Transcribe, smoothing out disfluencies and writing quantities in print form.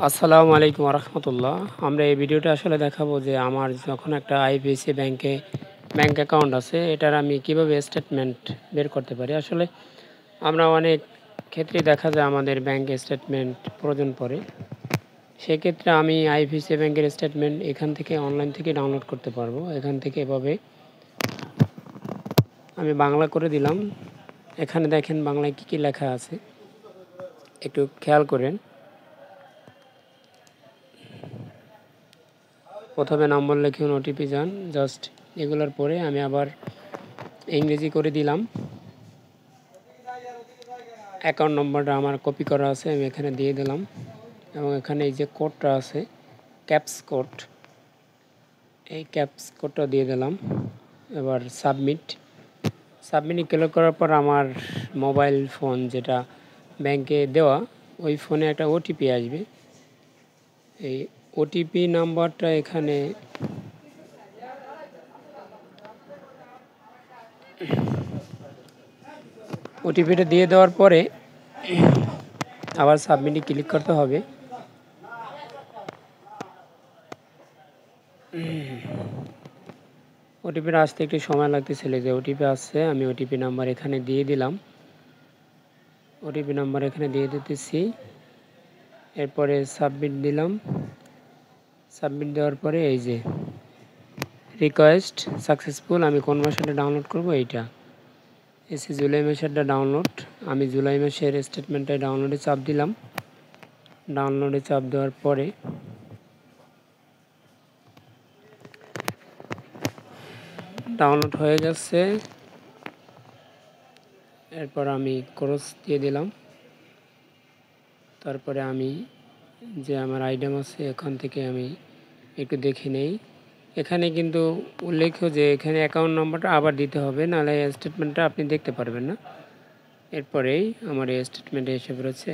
আসসালামু আলাইকুম রহমতুল্লাহ। আমরা এই ভিডিওটা আসলে দেখাবো যে আমার যখন একটা আইবিসি ব্যাংকে ব্যাংক অ্যাকাউন্ট আছে, এটার আমি কিভাবে স্টেটমেন্ট বের করতে পারি। আসলে আমরা অনেক ক্ষেত্রে দেখা যায় আমাদের ব্যাংক স্টেটমেন্ট প্রয়োজন পড়ে। সেক্ষেত্রে আমি আইবিসি ব্যাংকের স্টেটমেন্ট এখান থেকে অনলাইন থেকে ডাউনলোড করতে পারবো। এখান থেকে এভাবে আমি বাংলা করে দিলাম। এখানে দেখেন বাংলায় কী কী লেখা আছে, একটু খেয়াল করেন। প্রথমে নম্বর লিখুন, ওটিপি যান, জাস্ট এগুলোর পরে আমি আবার ইংরেজি করে দিলাম। অ্যাকাউন্ট নম্বরটা আমার কপি করা আছে, আমি এখানে দিয়ে দিলাম এবং এখানে এই যে কোডটা আছে ক্যাপস কোড, এই ক্যাপস কোডটা দিয়ে দিলাম। এবার সাবমিট ক্লিক করার পর আমার মোবাইল ফোন যেটা ব্যাংকে দেওয়া, ওই ফোনে একটা ওটিপি আসবে। এই ওটিপি নাম্বারটা এখানে ওটিপিটা দিয়ে দেওয়ার পরে আবার সাবমিটে ক্লিক করতে হবে। ওটিপিটা আসতে একটু সময় লাগতেছিল, যে ওটিপি আসছে, আমি ওটিপি নাম্বার এখানে দিয়ে দিলাম। ওটিপি নাম্বার এখানে দিয়ে দিতেছি, এরপরে সাবমিট দিলাম। সাবমিট দেওয়ার পরে এই যে রিকোয়েস্ট সাকসেসফুল, আমি কোন মাসেটা ডাউনলোড করব, এইটা এসে জুলাই মাসেরটা ডাউনলোড। আমি জুলাই মাসের স্টেটমেন্টটা ডাউনলোডে চাপ দিলাম। ডাউনলোডে চাপ দেওয়ার পরে ডাউনলোড হয়ে যাচ্ছে। এরপর আমি ক্রস দিয়ে দিলাম। তারপরে আমি যে আমার আইটেম আছে এখান থেকে আমি একটু দেখে নেই। এখানে কিন্তু উল্লেখ্য যে এখানে অ্যাকাউন্ট নম্বরটা আবার দিতে হবে, নাহলে স্টেটমেন্টটা আপনি দেখতে পারবেন না। এরপরেই আমার এই স্টেটমেন্টে এসে পড়েছে।